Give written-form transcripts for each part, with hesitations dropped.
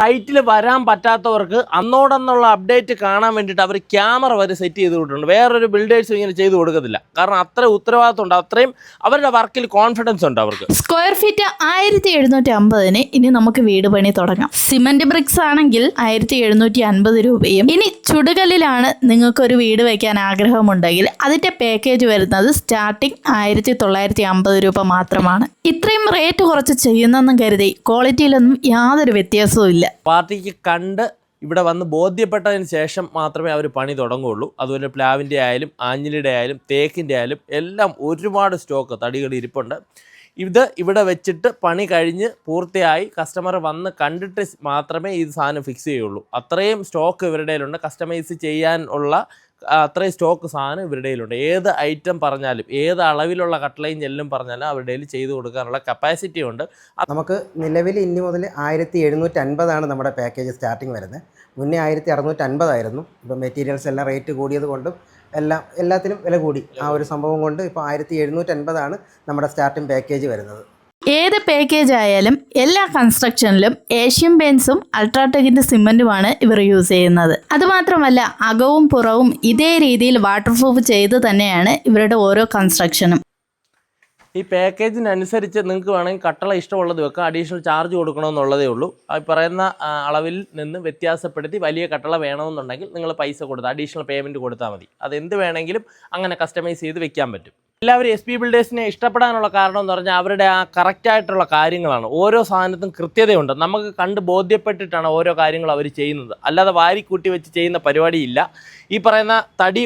സൈറ്റിൽ വരാൻ പറ്റാത്തവർക്ക് അന്നോടെന്നുള്ള അപ്ഡേറ്റ് കാണാൻ വേണ്ടിയിട്ട് അവർ ക്യാമറ വരെ സെറ്റ് ചെയ്ത് കൊടുത്തിട്ടുണ്ട്. വേറൊരു ബിൽഡേഴ്സും ഇങ്ങനെ ചെയ്ത് കൊടുക്കത്തില്ല. കാരണം അത്ര ഉത്തരവാദിത്വം ഉണ്ട്, അത്രയും അവരുടെ വർക്കിൽ കോൺഫിഡൻസ് ഉണ്ട് അവർക്ക്. സ്ക്വയർ ഫീറ്റ് 1750 ഇനി നമുക്ക് വീട് പണി തുടങ്ങാം. സിമന്റ് ബ്രിക്സ് ആണെങ്കിൽ 1750 രൂപയും. ഇനി ചുടുകല്ലിലാണ് നിങ്ങൾക്കൊരു വീട് വയ്ക്കാൻ ആഗ്രഹമുണ്ടെങ്കിൽ അതിന്റെ പാക്കേജ് വരുന്നത് സ്റ്റാർട്ടിങ് 1950 രൂപ മാത്രമാണ്. ഇത്രയും റേറ്റ് കുറച്ച് ചെയ്യുന്നെന്നും കരുതി ക്വാളിറ്റിയിലൊന്നും യാതൊരു വ്യത്യാസവും ഇല്ല. പാർട്ടിക്ക് കണ്ട് ഇവിടെ വന്ന് ബോധ്യപ്പെട്ടതിന് ശേഷം മാത്രമേ അവർ പണി തുടങ്ങുകയുള്ളൂ. അതുപോലെ പ്ലാവിൻ്റെ ആയാലും ആഞ്ഞിലിയുടെ ആയാലും തേക്കിൻ്റെ ആയാലും എല്ലാം ഒരുപാട് സ്റ്റോക്ക് തടികൾ ഇരിപ്പുണ്ട്. ഇത് ഇവിടെ വെച്ചിട്ട് പണി കഴിഞ്ഞ് പൂർത്തിയായി കസ്റ്റമർ വന്ന് കണ്ടിട്ട് മാത്രമേ ഈ സാധനം ഫിക്സ് ചെയ്യുള്ളൂ. അത്രയും സ്റ്റോക്ക് ഇവരുടെ കയ്യിലുണ്ട്. കസ്റ്റമൈസ് ചെയ്യാനുള്ള അത്രയും സ്റ്റോക്ക് സാധനം ഇവരുടെ കയ്യിലുണ്ട്. ഏത് ഐറ്റം പറഞ്ഞാലും ഏത് അളവിലുള്ള കട്ട്ലയും ജെല്ലും പറഞ്ഞാലും അവരുടെ കയ്യിൽ ചെയ്ത് കൊടുക്കാനുള്ള കപ്പാസിറ്റി ഉണ്ട്. നമുക്ക് നിലവിൽ ഇനി മുതൽ 1750 നമ്മുടെ പാക്കേജ് സ്റ്റാർട്ടിങ് വരുന്നത്. മുന്നേ 1650 ആയിരുന്നു. ഇപ്പം മെറ്റീരിയൽസ് എല്ലാം റേറ്റ് കൂടിയത് കൊണ്ടും എല്ലാത്തിനും വില കൂടി. ആ ഒരു സംഭവം കൊണ്ട് ഇപ്പോൾ 1750 നമ്മുടെ സ്റ്റാർട്ടിങ് പാക്കേജ് വരുന്നത്. ഏത് പാക്കേജ് ആയാലും എല്ലാ കൺസ്ട്രക്ഷനിലും ഏഷ്യൻ പെയിന്റ്സും അൾട്രാടെക്കിന്റെ സിമന്റുമാണ് ഇവർ യൂസ് ചെയ്യുന്നത്. അതുമാത്രമല്ല അകവും പുറവും ഇതേ രീതിയിൽ വാട്ടർ പ്രൂഫ് ചെയ്ത് തന്നെയാണ് ഇവരുടെ ഓരോ കൺസ്ട്രക്ഷനും. ഈ പാക്കേജിനനുസരിച്ച് നിങ്ങൾക്ക് വേണമെങ്കിൽ കട്ടള ഇഷ്ടമുള്ളത് വെക്കാം. അഡീഷണൽ ചാർജ് കൊടുക്കണമെന്നുള്ളതേ ഉള്ളൂ. ഈ പറയുന്ന അളവിൽ നിന്ന് വ്യത്യാസപ്പെടുത്തി വലിയ കട്ടള വേണമെന്നുണ്ടെങ്കിൽ നിങ്ങൾ പൈസ കൊടുത്താൽ അഡീഷണൽ പേയ്മെൻറ്റ് കൊടുത്താൽ മതി. അതെന്ത് വേണമെങ്കിലും അങ്ങനെ കസ്റ്റമൈസ് ചെയ്ത് വെക്കാൻ പറ്റും. എല്ലാവരും SP ബിൽഡേഴ്സിനെ ഇഷ്ടപ്പെടാനുള്ള കാരണം എന്ന് പറഞ്ഞാൽ അവരുടെ ആ കറക്റ്റായിട്ടുള്ള കാര്യങ്ങളാണ്. ഓരോ സാധനത്തും കൃത്യതയുണ്ട്. നമുക്ക് കണ്ട് ബോധ്യപ്പെട്ടിട്ടാണ് ഓരോ കാര്യങ്ങളും അവർ ചെയ്യുന്നത്. അല്ലാതെ വാരിക്കൂട്ടി വെച്ച് ചെയ്യുന്ന പരിപാടിയില്ല. ഈ പറയുന്ന തടി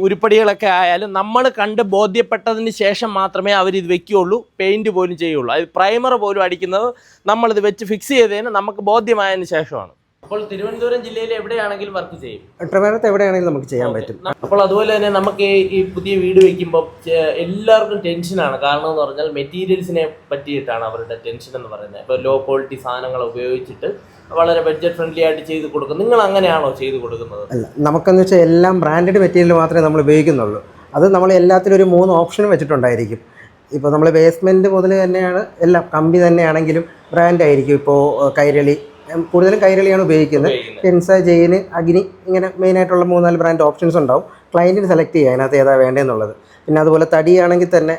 ഉരുപ്പടികളൊക്കെ ആയാലും നമ്മൾ കണ്ട് ബോധ്യപ്പെട്ടതിന് ശേഷം മാത്രമേ അവരിത് വെക്കുകയുള്ളൂ. പെയിൻറ്റ് പോലും ചെയ്യുള്ളൂ. അത് പ്രൈമർ പോലും അടിക്കുന്നത് നമ്മളിത് വെച്ച് ഫിക്സ് ചെയ്തതിന് നമുക്ക് ബോധ്യമായതിന് ശേഷമാണ്. അപ്പോൾ തിരുവനന്തപുരം ജില്ലയിൽ എവിടെയാണെങ്കിലും വർക്ക് ചെയ്യും. ട്രിവാൻഡ്രത്ത് എവിടെയാണെങ്കിലും നമുക്ക് ചെയ്യാൻ പറ്റും. അപ്പോൾ അതുപോലെ തന്നെ നമുക്ക് ഈ പുതിയ വീട് വയ്ക്കുമ്പോൾ എല്ലാവർക്കും ടെൻഷനാണ്. കാരണം എന്ന് പറഞ്ഞാൽ മെറ്റീരിയൽസിനെ പറ്റിയിട്ടാണ് അവരുടെ ടെൻഷൻ എന്ന് പറയുന്നത്. ഇപ്പോൾ ലോ ക്വാളിറ്റി സാധനങ്ങൾ ഉപയോഗിച്ചിട്ട് വളരെ ബഡ്ജറ്റ് ഫ്രണ്ട്ലി ആയിട്ട് ചെയ്ത് കൊടുക്കും. നിങ്ങൾ അങ്ങനെയാണോ ചെയ്ത് കൊടുക്കുന്നത്? അല്ല, നമുക്കെന്ന് വെച്ചാൽ എല്ലാം ബ്രാൻഡഡ് മെറ്റീരിയൽ മാത്രമേ നമ്മൾ ഉപയോഗിക്കുന്നുള്ളൂ. അത് നമ്മൾ എല്ലാത്തിലും ഒരു 3 ഓപ്ഷൻ വെച്ചിട്ടുണ്ടായിരിക്കും. ഇപ്പോൾ നമ്മൾ ബേസ്മെൻറ്റ് മുതൽ തന്നെയാണ് എല്ലാം. കമ്പി തന്നെയാണെങ്കിലും ബ്രാൻഡ് ആയിരിക്കും. ഇപ്പോൾ കൈരളി, കൂടുതലും കൈരളിയാണ് ഉപയോഗിക്കുന്നത്. പെൻസ, ജെയിന്, അഗ്നി, ഇങ്ങനെ മെയിനായിട്ടുള്ള 3-4 ബ്രാൻഡ് ഓപ്ഷൻസ് ഉണ്ടാവും. ക്ലയൻറ്റിന് സെലക്ട് ചെയ്യുക അതിനകത്ത് ഏതാ വേണ്ടതെന്നുള്ളത്. പിന്നെ അതുപോലെ തടിയാണെങ്കിൽ തന്നെ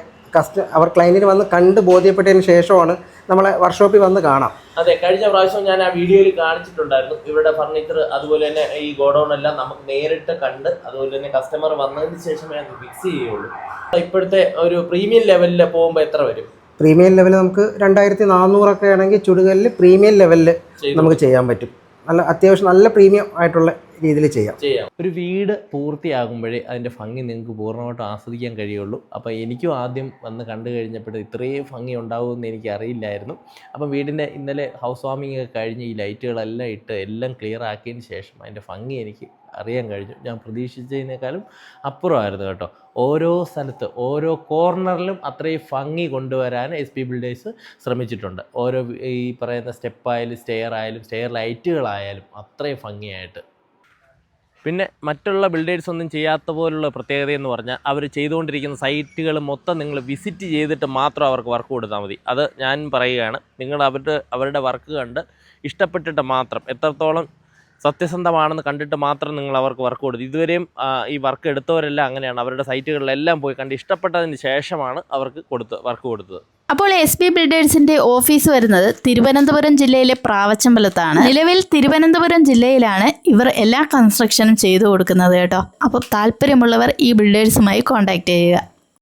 അവർ ക്ലയൻറ്റിന് വന്ന് കണ്ട് ബോധ്യപ്പെട്ടതിന് ശേഷമാണ് നമ്മളെ വർക്ക്ഷോപ്പിൽ വന്ന് കാണാം. അതെ, കഴിഞ്ഞ പ്രാവശ്യം ഞാൻ ആ വീഡിയോയിൽ കാണിച്ചിട്ടുണ്ടായിരുന്നു. ഇവരുടെ ഫർണിച്ചർ അതുപോലെ തന്നെ ഈ ഗോഡൗൺ എല്ലാം നമുക്ക് നേരിട്ട് കണ്ട് അതുപോലെ തന്നെ കസ്റ്റമർ വന്നതിന് ശേഷമേ അത് ഫിക്സ് ചെയ്യുള്ളൂ. ഇപ്പോഴത്തെ ഒരു പ്രീമിയം ലെവലിൽ പോകുമ്പോൾ എത്ര വരും? പ്രീമിയം ലെവൽ നമുക്ക് 2400 ആണെങ്കിൽ ചുടുകല്ലിൽ പ്രീമിയം ലെവലിൽ നമുക്ക് ചെയ്യാൻ പറ്റും. നല്ല അത്യാവശ്യം നല്ല പ്രീമിയം ആയിട്ടുള്ള രീതിയിൽ ചെയ്യാം. ഒരു വീട് പൂർത്തിയാകുമ്പോഴേ അതിൻ്റെ ഭംഗി നിങ്ങൾക്ക് പൂർണ്ണമായിട്ടും ആസ്വദിക്കാൻ കഴിയുള്ളൂ. അപ്പോൾ എനിക്കും ആദ്യം വന്ന് കണ്ടു കഴിഞ്ഞപ്പോൾ ഇത്രയും ഭംഗി ഉണ്ടാകുമെന്ന് എനിക്ക് അറിയില്ലായിരുന്നു. അപ്പം വീടിൻ്റെ ഇന്നലെ ഹൗസ് വാമിംഗ് ഒക്കെ കഴിഞ്ഞ് ഈ ലൈറ്റുകളെല്ലാം ഇട്ട് എല്ലാം ക്ലിയർ ആക്കിയതിന് ശേഷം അതിൻ്റെ ഭംഗി എനിക്ക് അറിയാൻ കഴിഞ്ഞു. ഞാൻ പ്രതീക്ഷിച്ചതിനേക്കാളും അപ്പുറമായിരുന്നു കേട്ടോ. ഓരോ സ്ഥലത്ത് ഓരോ കോർണറിലും അത്രയും ഭംഗി കൊണ്ടുവരാൻ SP ബിൽഡേഴ്സ് ശ്രമിച്ചിട്ടുണ്ട്. ഓരോ ഈ പറയുന്ന സ്റ്റെപ്പായാലും സ്റ്റെയർ ആയാലും സ്റ്റെയർ ലൈറ്റുകളായാലും അത്രയും ഭംഗിയായിട്ട്. പിന്നെ മറ്റുള്ള ബിൽഡേഴ്സ് ഒന്നും ചെയ്യാത്ത പോലുള്ള പ്രത്യേകതയെന്ന് പറഞ്ഞാൽ അവർ ചെയ്തുകൊണ്ടിരിക്കുന്ന സൈറ്റുകൾ മൊത്തം നിങ്ങൾ വിസിറ്റ് ചെയ്തിട്ട് മാത്രം അവർക്ക് വർക്ക് കൊടുത്താൽ മതി. അത് ഞാൻ പറയുകയാണ്. നിങ്ങൾ അവരുടെ വർക്ക് കണ്ട് ഇഷ്ടപ്പെട്ടിട്ട് മാത്രം, എത്രത്തോളം സത്യസന്ധമാണെന്ന് കണ്ടിട്ട് മാത്രം നിങ്ങൾ അവർക്ക് വർക്ക് കൊടുത്തു. ഇതുവരെയും ഈ വർക്ക് എടുത്തവരെല്ലാം അങ്ങനെയാണ്. അവരുടെ സൈറ്റുകളിലെല്ലാം പോയി കണ്ട് ഇഷ്ടപ്പെട്ടതിന് ശേഷമാണ് അവർക്ക് വർക്ക് കൊടുത്തത്. അപ്പോൾ SP ബിൽഡേഴ്സിന്റെ ഓഫീസ് വരുന്നത് തിരുവനന്തപുരം ജില്ലയിലെ പ്രാവച്ചമ്പലത്താണ്. നിലവിൽ തിരുവനന്തപുരം ജില്ലയിലാണ് ഇവർ എല്ലാ കൺസ്ട്രക്ഷനും ചെയ്തു കൊടുക്കുന്നത് കേട്ടോ. അപ്പോൾ താല്പര്യമുള്ളവർ ഈ ബിൽഡേഴ്സുമായി കോൺടാക്ട് ചെയ്യുക.